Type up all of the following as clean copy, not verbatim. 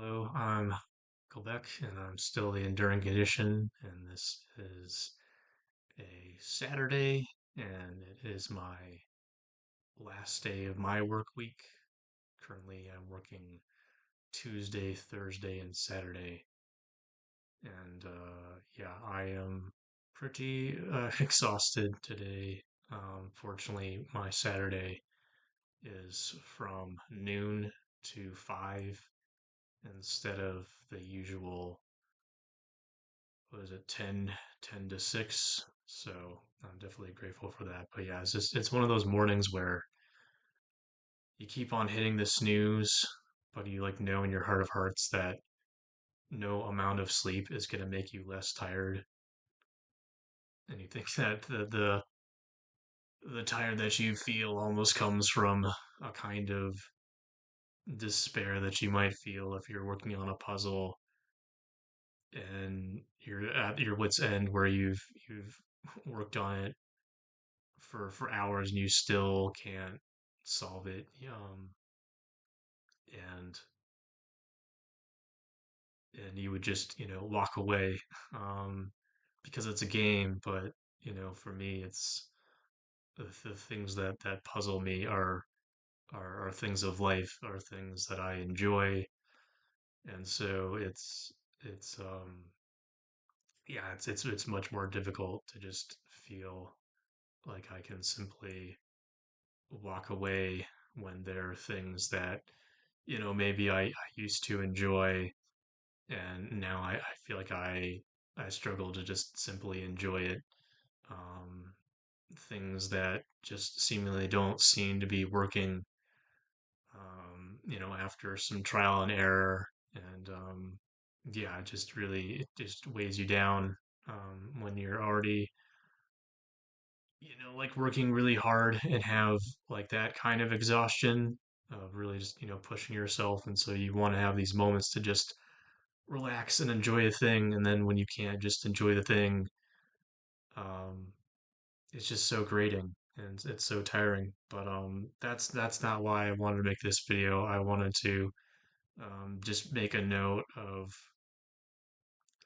Hello, I'm Quebec, and I'm still the Enduring Condition, and this is a Saturday, and it is my last day of my work week. Currently, I'm working Tuesday, Thursday, and Saturday, and yeah, I am pretty exhausted today. Fortunately, my Saturday is from noon to 5 instead of the usual what is it 10 to 6. So I'm definitely grateful for that. But yeah, it's one of those mornings where you keep on hitting the snooze, but you like know in your heart of hearts that no amount of sleep is going to make you less tired. And you think that the tired that you feel almost comes from a kind of despair that you might feel if you're working on a puzzle and you're at your wit's end where you've worked on it for hours and you still can't solve it. And and you would just walk away um, because it's a game. But for me, it's the things that puzzle me are things of life, are things that I enjoy, and so it's yeah, it's much more difficult to just feel like I can simply walk away when there are things that maybe I used to enjoy, and now I feel like I struggle to just simply enjoy it. Um, Things that just seemingly don't seem to be working, after some trial and error, and yeah, it just weighs you down when you're already, like working really hard and have like that kind of exhaustion of really just, pushing yourself. And so you want to have these moments to just relax and enjoy a thing. And then when you can't just enjoy the thing, um, it's just so grating and it's so tiring. But that's not why I wanted to make this video. I wanted to just make a note of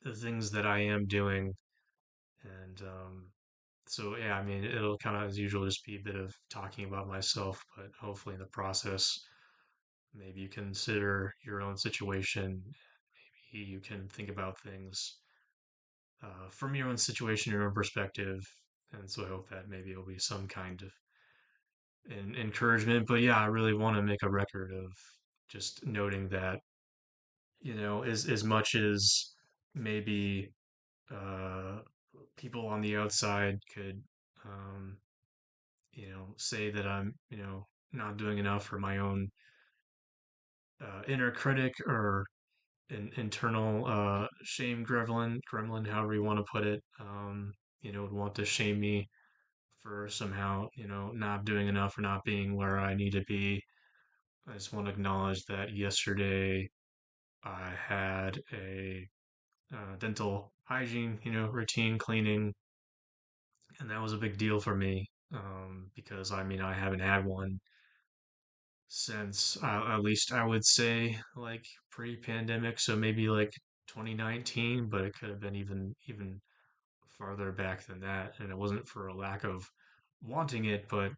the things that I am doing. And so, yeah, I mean, it'll kind of, as usual, just be a bit of talking about myself, but hopefully in the process, maybe you consider your own situation. Maybe you can think about things from your own situation, your own perspective. And so I hope that maybe it'll be some kind of encouragement. But yeah, I really want to make a record of just noting that, as much as maybe uh, people on the outside could, um, say that I'm, not doing enough, for my own inner critic or an internal shame gremlin, however you want to put it, would want to shame me for somehow, not doing enough or not being where I need to be. I just want to acknowledge that yesterday I had a dental hygiene, routine cleaning, and that was a big deal for me because I mean I haven't had one since at least I would say like pre-pandemic, so maybe like 2019, but it could have been even farther back than that, and it wasn't for a lack of wanting it, but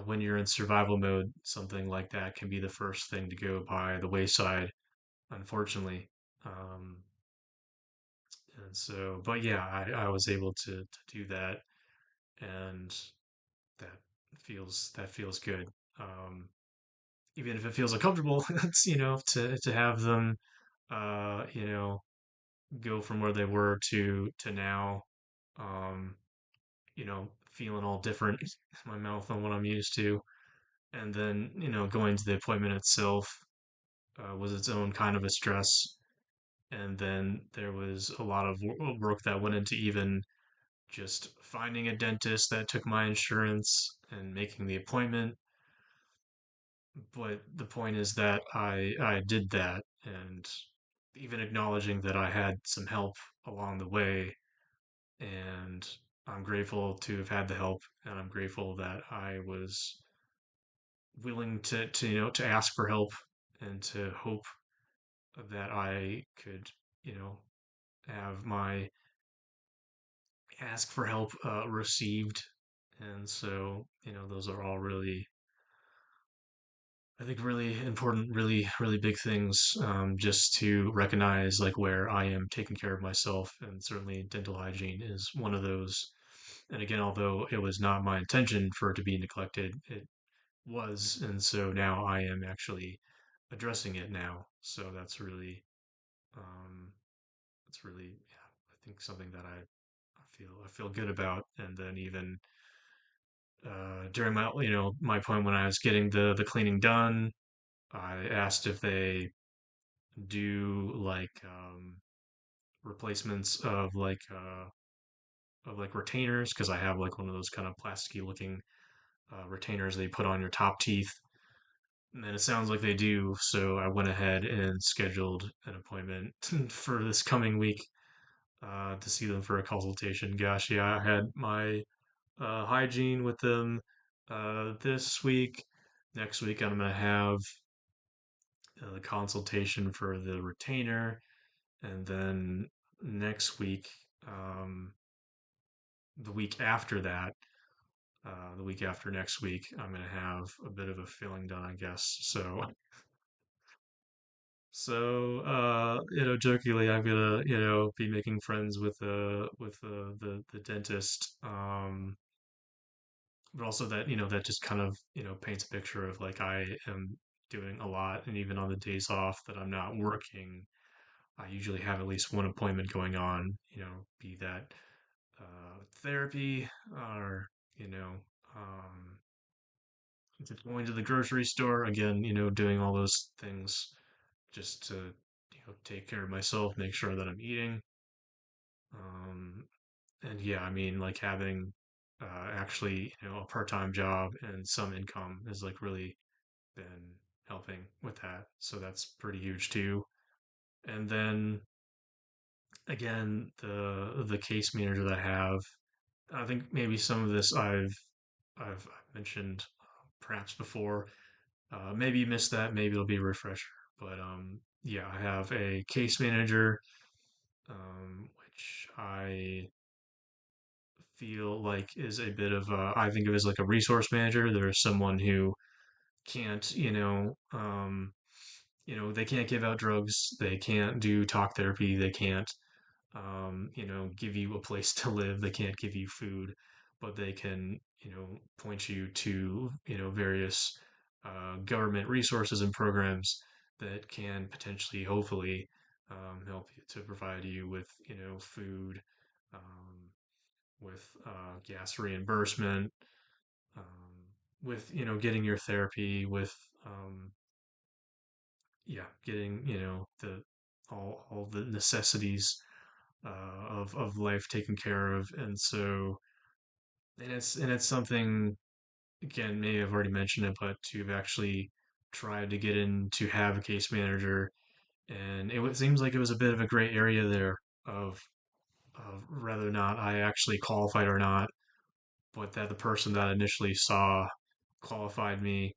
when you're in survival mode, something like that can be the first thing to go by the wayside, unfortunately. Um, and so, but yeah, I was able to do that, and that that feels good. Um, Even if it feels uncomfortable, it's to have them, uh, you know, go from where they were to now, um, feeling all different in my mouth than what I'm used to, and then going to the appointment itself was its own kind of a stress, and then there was a lot of work that went into even just finding a dentist that took my insurance and making the appointment. But the point is that I did that, and even acknowledging that I had some help along the way, and I'm grateful to have had the help, and I'm grateful that I was willing to ask for help and to hope that I could, you know, have my ask for help received. And so, those are all really, I think, really important, really, really big things, just to recognize like where I am taking care of myself. And certainly dental hygiene is one of those. And again, although it was not my intention for it to be neglected, it was. And so now I am actually addressing it now. So um, that's really, yeah, I think something that I feel good about. And then even during my point when I was getting the cleaning done, I asked if they do like replacements of like retainers because I have like one of those kind of plasticky looking retainers they put on your top teeth. And it sounds like they do, so I went ahead and scheduled an appointment for this coming week to see them for a consultation. Gosh, yeah, I had my hygiene with them this week. Next week, I'm going to have the consultation for the retainer. And then next week, um, the week after that, the week after next week, I'm going to have a bit of a filling done, I guess. Jokingly, I'm gonna, be making friends with the dentist. But also that, that just kind of, paints a picture of like I am doing a lot, and even on the days off that I'm not working, I usually have at least one appointment going on, be that therapy or, you know, um, just going to the grocery store again, doing all those things just to, take care of myself, make sure that I'm eating. Um, and yeah, I mean, like having actually, a part-time job and some income has like really been helping with that. So that's pretty huge too. And then again, the case manager that I have, I think maybe some of this I've mentioned perhaps before. Maybe you missed that. Maybe it'll be a refresher. But yeah, I have a case manager, which I feel like is a bit of I think of as like a resource manager. There's someone who can't, they can't give out drugs, they can't do talk therapy, they can't, give you a place to live, they can't give you food, but they can, point you to, various government resources and programs that can potentially, hopefully, help you to provide you with, food, um, with gas reimbursement, with getting your therapy, with yeah, getting the all the necessities of life taken care of, and so and it's something again maybe I've already mentioned it, but to have actually tried to get in to have a case manager, and seems like it was a bit of a gray area there of of whether or not I actually qualified or not, but that the person that initially saw qualified me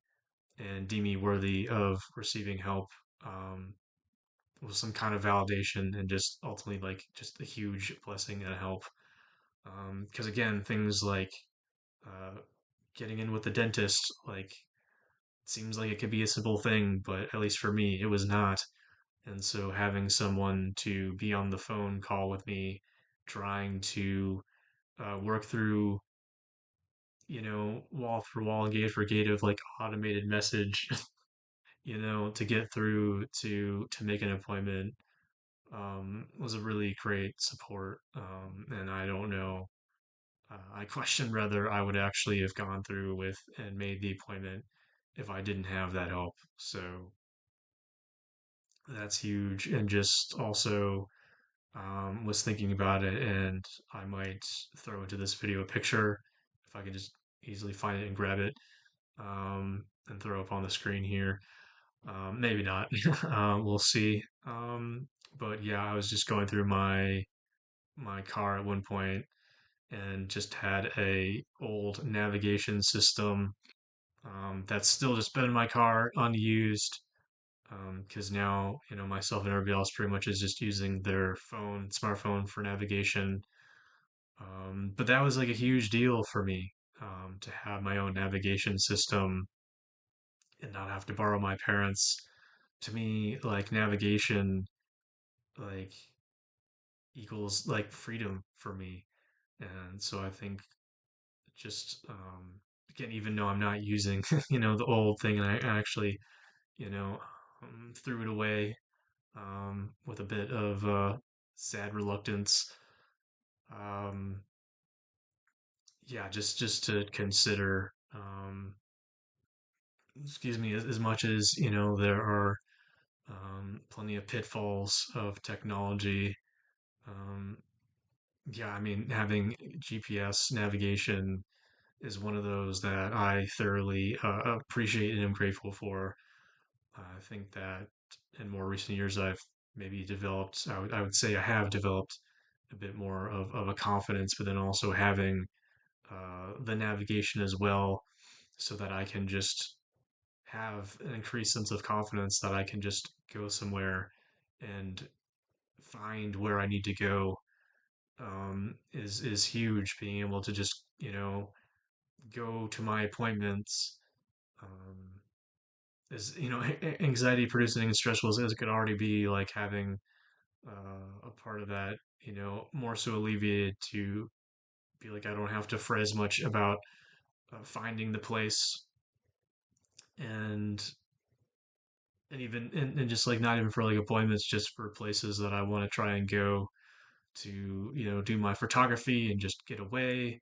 and deemed me worthy of receiving help um, was some kind of validation and just ultimately like just a huge blessing and a help. Because again, things like uh, getting in with the dentist, like seems like it could be a simple thing, but at least for me, it was not. And so having someone to be on the phone call with me, trying to work through wall for wall, gate for gate of like automated message, to get through to make an appointment was a really great support. And I don't know, I question whether I would actually have gone through with and made the appointment if I didn't have that help. So that's huge. And just also was thinking about it, and I might throw into this video a picture if I can just easily find it and grab it and throw up on the screen here. Maybe not. We'll see. But yeah, I was just going through my car at one point and just had a old navigation system that's still just been in my car unused. Because now, myself and everybody else pretty much is just using their smartphone for navigation. But that was like a huge deal for me, to have my own navigation system and not have to borrow my parents. To me, like navigation, like equals like freedom for me. And so I think just, again, even though I'm not using, the old thing, and I actually, you know, threw it away, with a bit of sad reluctance. Um, yeah, just to consider, excuse me, as much as there are, plenty of pitfalls of technology. Um, yeah, I mean, having GPS navigation is one of those that I thoroughly appreciate and am grateful for. I think that in more recent years, I've maybe developed, I would say I have developed a bit more of a confidence, but then also having the navigation as well, so that I can just have an increased sense of confidence that I can just go somewhere and find where I need to go, is huge. Being able to just go to my appointments, um, is anxiety producing and stressful as it could already be, like having a part of that more so alleviated, to be like I don't have to fret as much about finding the place, and even and just like not even for like appointments, just for places that I want to try and go to, do my photography and just get away.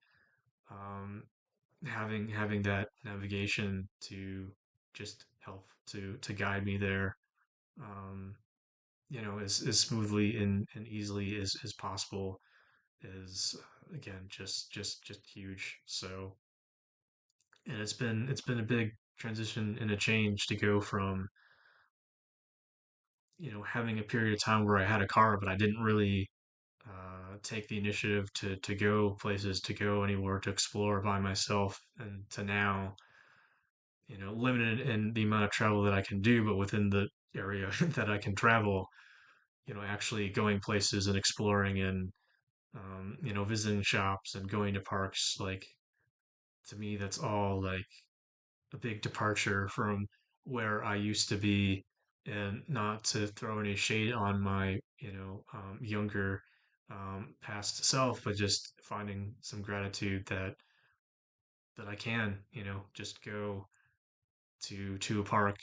um, having that navigation to just help to guide me there, um, as smoothly and easily as possible, is again just huge. So, and it's been a big transition and a change to go from having a period of time where I had a car, but I didn't really take the initiative to go places, to go anywhere, to explore by myself, and to now, limited in the amount of travel that I can do, but within the area that I can travel, actually going places and exploring, and visiting shops and going to parks. Like, to me, that's all like a big departure from where I used to be. And not to throw any shade on my, younger, past self, but just finding some gratitude that I can, just go to a park,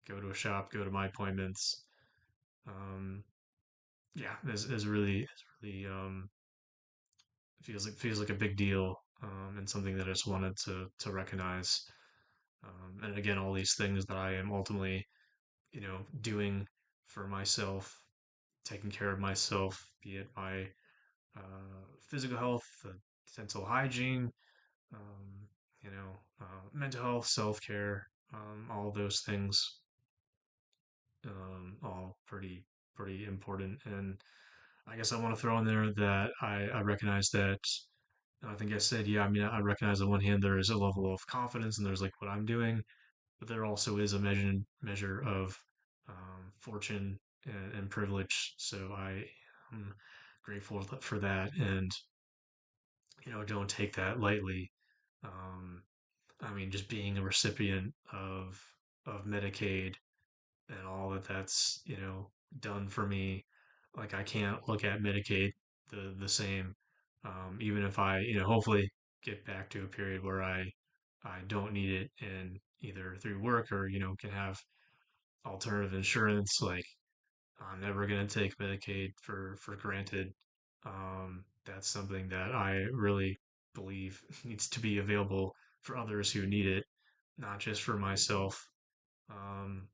go to a shop, go to my appointments. Um, yeah, is really feels like a big deal, and something that I just wanted to recognize. And again, all these things that I am ultimately, doing for myself, taking care of myself, be it my physical health, dental hygiene, um, mental health, self care, all those things, all pretty important. And I guess I want to throw in there that I recognize that. I think I said, yeah, I mean, I recognize on one hand there is a level of confidence and there's like what I'm doing, but there also is a measure of, fortune and privilege. So I am grateful for that, and don't take that lightly. Um, I mean, just being a recipient of Medicaid and all that's done for me. Like, I can't look at Medicaid the same, even if I hopefully get back to a period where I don't need it, and either through work or can have alternative insurance. Like, I'm never gonna take Medicaid for granted. That's something that I really believe needs to be available for others who need it, not just for myself. Um,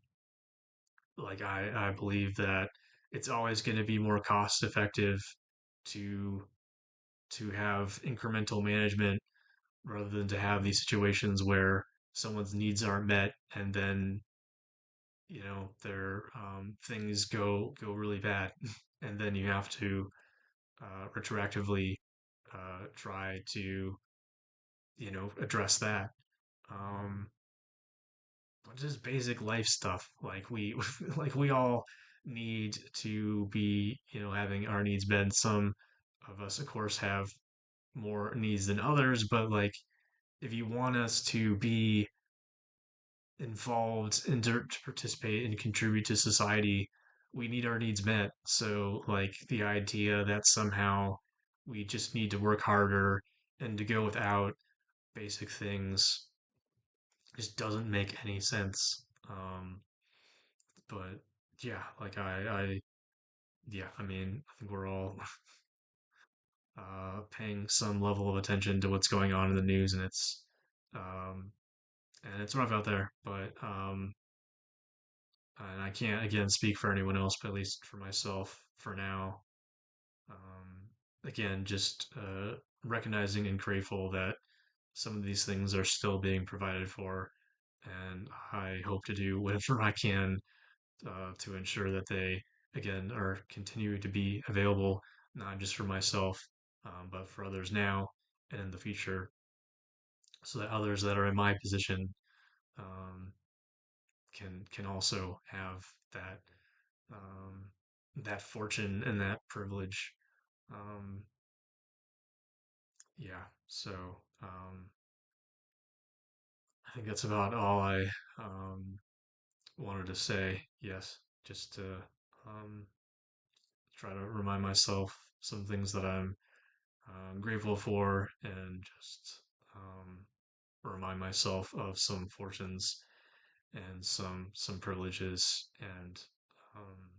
like, I believe that it's always going to be more cost effective to to have incremental management, rather than to have these situations where someone's needs aren't met, and then their, things go really bad, and then you have to retroactively try to address that. Um, but just basic life stuff. Like we like we all need to be, having our needs met. Some of us, of course, have more needs than others, but like if you want us to be involved and to participate and contribute to society, we need our needs met. So, like, the idea that somehow we just need to work harder and to go without basic things just doesn't make any sense. But yeah, like, yeah, I mean, I think we're all paying some level of attention to what's going on in the news, um, and it's rough out there. But and I can't again speak for anyone else, but at least for myself for now. Um, Again, just recognizing and grateful that some of these things are still being provided for, and I hope to do whatever I can to ensure that they again are continuing to be available, not just for myself, but for others now and in the future, so that others that are in my position um, can also have that um, that fortune and that privilege. Um, yeah, so I think that's about all I um, wanted to say. Yes, just to um, try to remind myself some things that I'm grateful for, and just remind myself of some fortunes and some privileges, and um,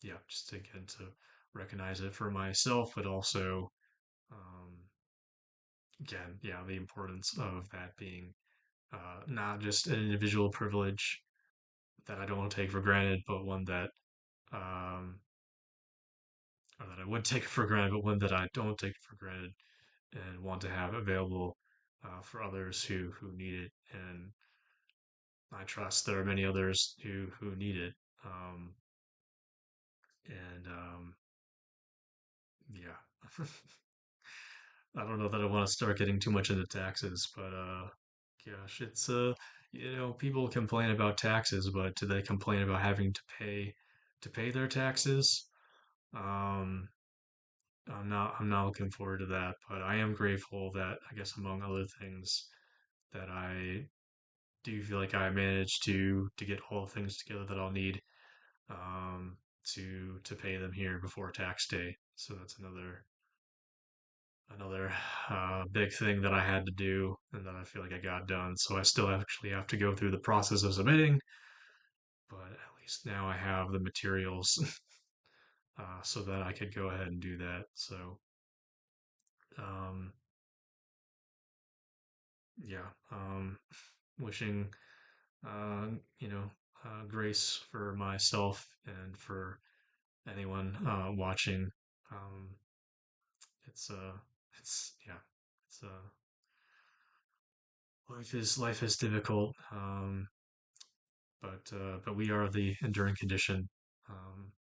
yeah, just again to recognize it for myself, but also um, again, yeah, the importance of that being not just an individual privilege that I don't want to take for granted, but one that, um, or that I would take for granted, but one that I don't take for granted and want to have available for others who need it. And I trust there are many others who need it. Um, and yeah, I don't know that I want to start getting too much into taxes, but gosh, it's people complain about taxes, but do they complain about having to pay their taxes? Um, I'm not looking forward to that, but I am grateful that I guess among other things that I do feel like I managed to get all the things together that I'll need um to pay them here before tax day. So that's another big thing that I had to do and that I feel like I got done. So I still actually have to go through the process of submitting, but at least now I have the materials so that I could go ahead and do that. So um, yeah, wishing uh, you know grace for myself and for anyone watching. Um, it's yeah, it's life is difficult. But we are the enduring condition, um,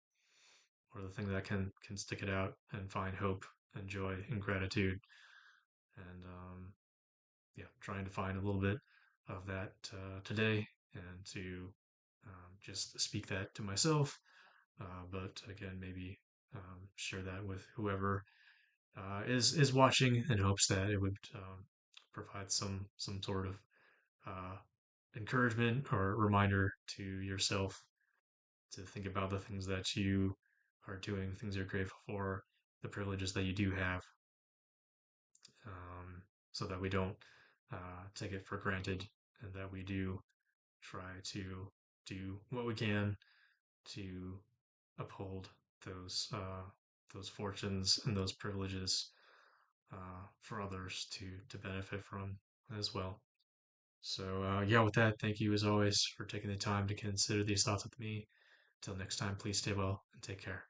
or the thing that can stick it out and find hope and joy and gratitude, and yeah, trying to find a little bit of that today, and to just speak that to myself, but again, maybe share that with whoever is watching, in hopes that it would provide some sort of uh, encouragement or reminder to yourself to think about the things that you are doing, things you're grateful for, the privileges that you do have, so that we don't take it for granted, and that we do try to do what we can to uphold those fortunes and those privileges for others to benefit from as well. So yeah, with that, thank you as always for taking the time to consider these thoughts with me. Till next time, please stay well and take care.